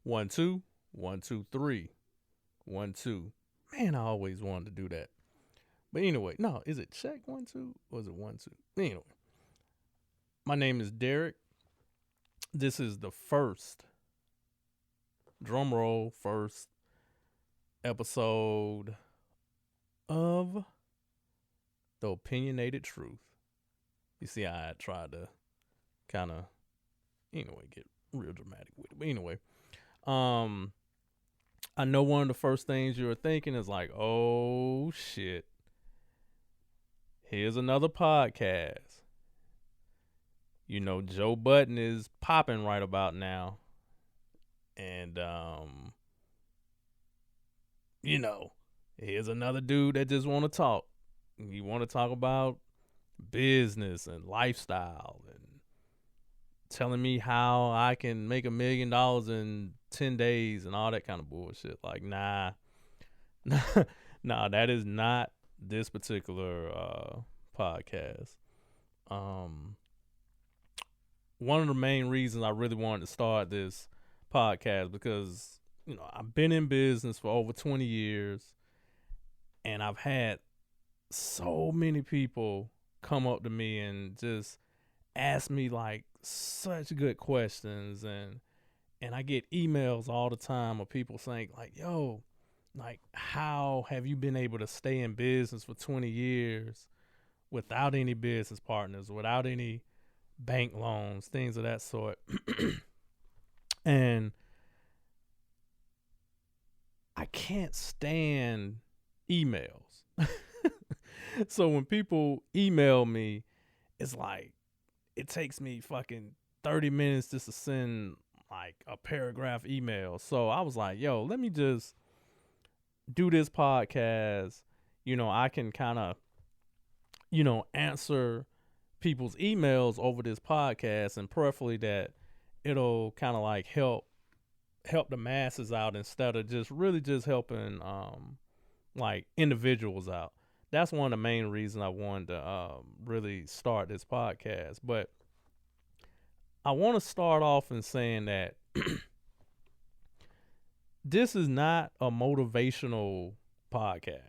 1 2 1 2 3 1 2. Man, I always wanted to do that. But anyway, no, is it check 1 2 or is it 1 2? Anyway, my name is Derick. This is the first drum roll first episode of the Opinionated Truth. You see, I tried to kind of get real dramatic with it. But anyway, I know one of the first things you're thinking is like, oh shit, here's another podcast. You know, Joe Budden is popping right about now. And here's another dude that just want to talk. You want to talk about business and lifestyle and telling me how I can make $1 million in 10 days and all that kind of bullshit. Like, nah, that is not this particular podcast. One of the main reasons I really wanted to start this podcast because, I've been in business for over 20 years and I've had so many people come up to me and just ask me like such good questions, and I get emails all the time of people saying like, yo, like, how have you been able to stay in business for 20 years without any business partners, without any bank loans, things of that sort? And I can't stand emails. So when people email me, it's like it takes me fucking 30 minutes just to send like a paragraph email. So I was like, yo, let me just do this podcast. I can kind of, answer people's emails over this podcast, and preferably that it'll kind of like help the masses out instead of just really just helping like individuals out. That's one of the main reasons I wanted to really start this podcast. But I want to start off in saying that this is not a motivational podcast.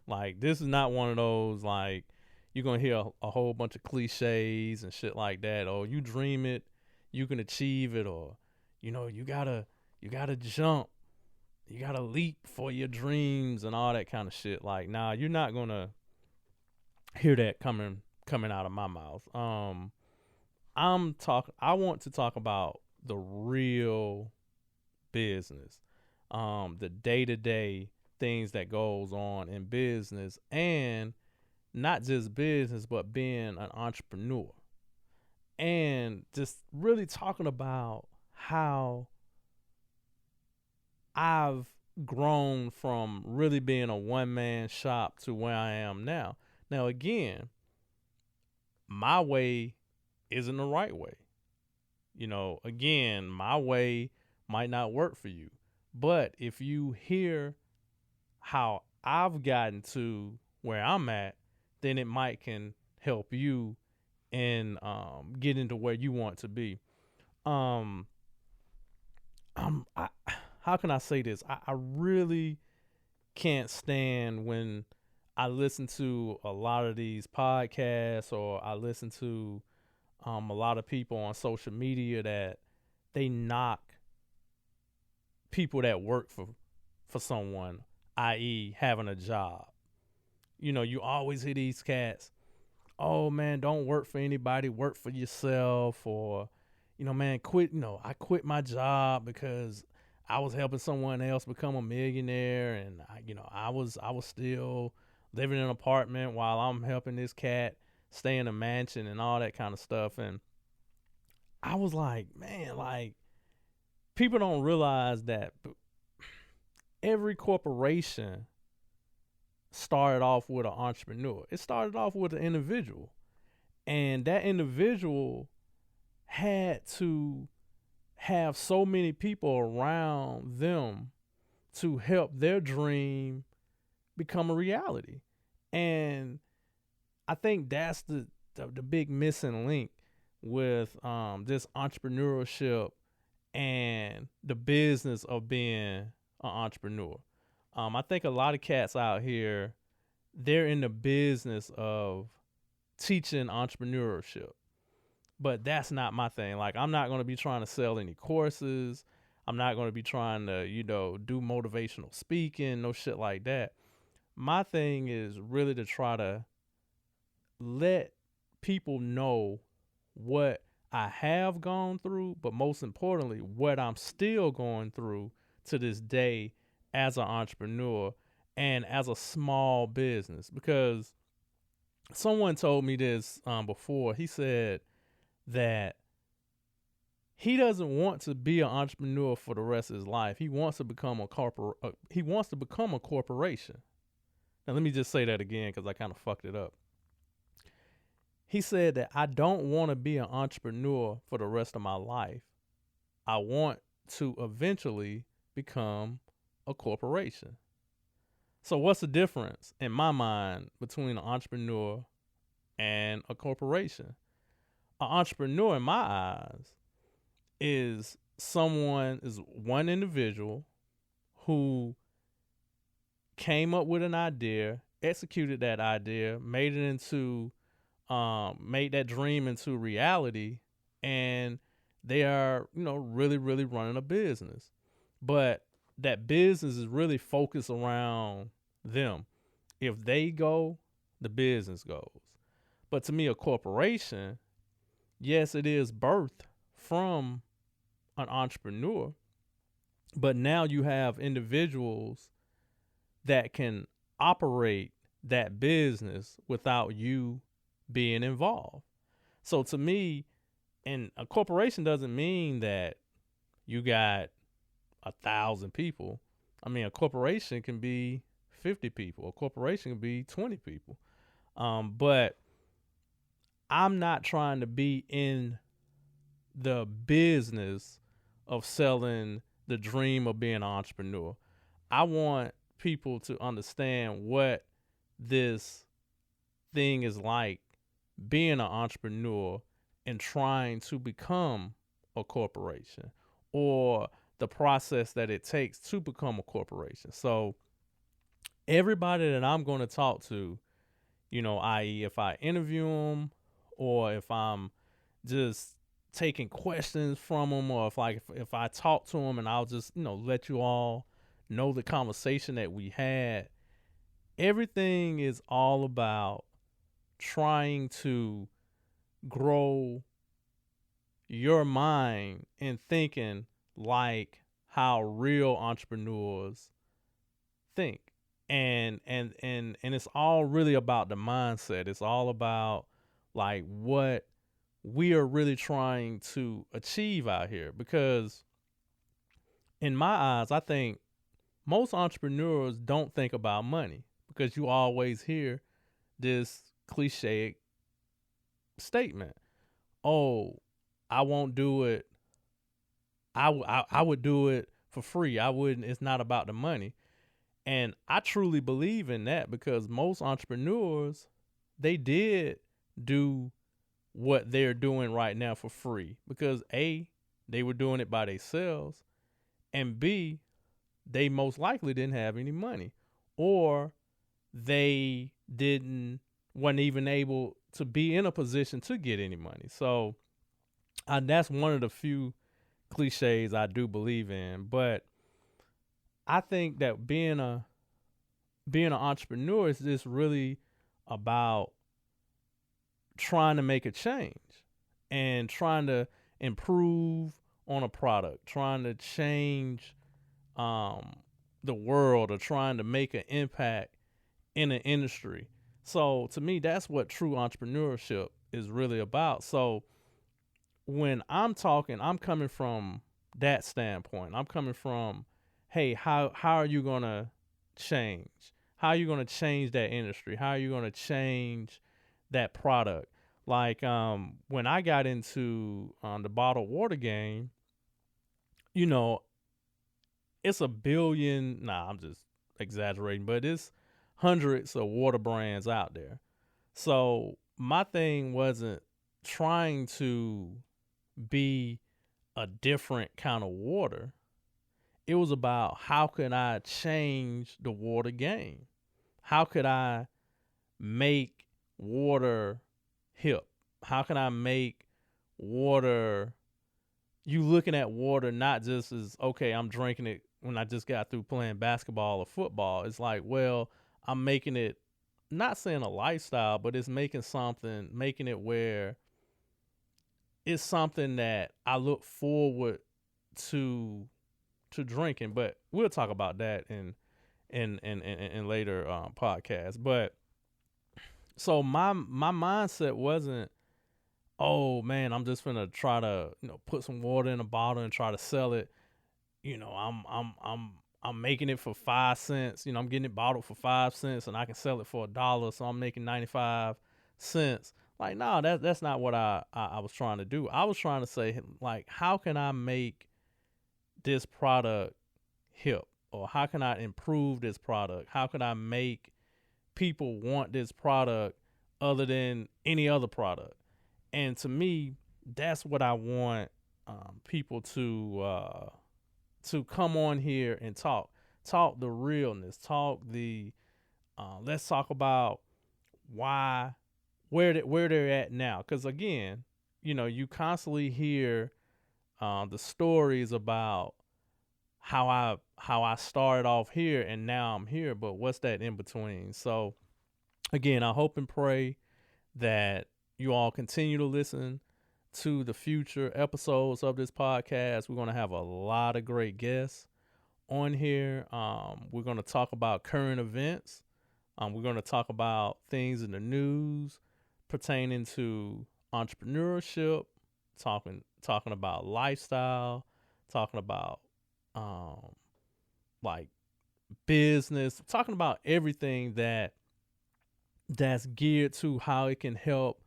Like, this is not one of those, like, you're going to hear a whole bunch of cliches and shit like that. Or you dream it, you can achieve it. Or, you gotta jump. You gotta leap for your dreams and all that kind of shit. Like, nah, you're not gonna hear that coming out of my mouth. I want to talk about the real business, the day-to-day things that goes on in business, and not just business, but being an entrepreneur, and just really talking about how I've grown from really being a one-man shop to where I am now. Now, again, my way isn't the right way. Again, my way might not work for you. But if you hear how I've gotten to where I'm at, then it might can help you in getting to where you want to be. How can I say this? I really can't stand when I listen to a lot of these podcasts, or I listen to a lot of people on social media that they knock people that work for someone, i.e. having a job. You always hear these cats, oh man, don't work for anybody, work for yourself, or, man, I quit my job because I was helping someone else become a millionaire, and I was still living in an apartment while I'm helping this cat stay in a mansion and all that kind of stuff. And I was like, man, like, people don't realize that every corporation started off with an entrepreneur. It started off with an individual, and that individual had to have so many people around them to help their dream become a reality. And I think that's the big missing link with this entrepreneurship and in the business of being an entrepreneur. I think a lot of cats out here, they're in the business of teaching entrepreneurship, but that's not my thing. Like, I'm not going to be trying to sell any courses. I'm not going to be trying to, do motivational speaking, no shit like that. My thing is really to try to let people know what I have gone through, but most importantly, what I'm still going through to this day as an entrepreneur and as a small business. Because someone told me this before. He said that he doesn't want to be an entrepreneur for the rest of his life. He wants to become he wants to become a corporation. Now let me just say that again because I kind of fucked it up. He said that I don't want to be an entrepreneur for the rest of my life. I want to eventually become a corporation. So what's the difference in my mind between an entrepreneur and a corporation? An entrepreneur in my eyes is one individual who came up with an idea, executed that idea, made that dream into reality, and they are, really, really running a business. But that business is really focused around them. If they go, the business goes. But to me, a corporation, yes, it is birthed from an entrepreneur, but now you have individuals that can operate that business without you being involved. So to me, and a corporation doesn't mean that you got 1,000 people. I mean, a corporation can be 50 people. A corporation can be 20 people. But I'm not trying to be in the business of selling the dream of being an entrepreneur. I want people to understand what this thing is like being an entrepreneur and trying to become a corporation, or the process that it takes to become a corporation. So everybody that I'm going to talk to, i.e. if I interview them or if I'm just taking questions from them, or if I talk to them and I'll just, let you all know the conversation that we had, everything is all about trying to grow your mind and thinking like how real entrepreneurs think. And it's all really about the mindset. It's all about like what we are really trying to achieve out here. Because in my eyes, I think most entrepreneurs don't think about money, because you always hear this cliche statement. Oh, I won't do it. I would do it for free. I wouldn't. It's not about the money. And I truly believe in that, because most entrepreneurs, they did do what they're doing right now for free, because A, they were doing it by themselves, and B, they most likely didn't have any money, or they wasn't even able to be in a position to get any money. So that's one of the few cliches I do believe in. But I think that being an entrepreneur is just really about trying to make a change and trying to improve on a product, trying to change the world, or trying to make an impact in an industry. So to me, that's what true entrepreneurship is really about. So when I'm talking, I'm coming from that standpoint. I'm coming from, hey, how are you going to change? How are you going to change that industry? How are you going to change that product? Like when I got into the bottled water game, it's a billion. Nah, I'm just exaggerating, but it's hundreds of water brands out there. So my thing wasn't trying to be a different kind of water. It was about how could I change the water game? How could I make water hip? How can I make water, you looking at water not just as, okay, I'm drinking it when I just got through playing basketball or football. It's like, well, I'm making it, not saying a lifestyle, but it's making it where it's something that I look forward to drinking. But we'll talk about that in later podcasts. But so my mindset wasn't, oh man, I'm just gonna try to put some water in a bottle and try to sell it. I'm making it for 5 cents. I'm getting it bottled for 5 cents and I can sell it for $1, so I'm making 95 cents. Like, no, that's not what I was trying to do. I was trying to say, like, how can I make this product hip, or how can I improve this product? How can I make people want this product other than any other product? And to me, that's what I want people to come on here and talk the realness, talk the let's talk about why, where they're at now. Because again, you constantly hear the stories about how I started off here and now I'm here, but what's that in between? So again, I hope and pray that you all continue to listen to the future episodes of this podcast. We're going to have a lot of great guests on here. We're going to talk about current events. We're going to talk about things in the news pertaining to entrepreneurship, talking about lifestyle, talking about like business, talking about everything that's geared to how it can help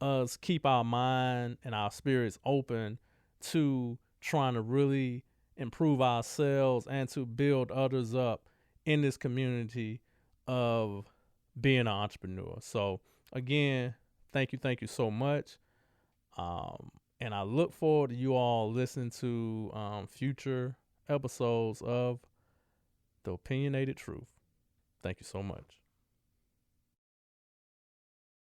us keep our mind and our spirits open to trying to really improve ourselves and to build others up in this community of being an entrepreneur. So again, thank you so much. And I look forward to you all listening to future episodes of The Opinionated Truth. Thank you so much.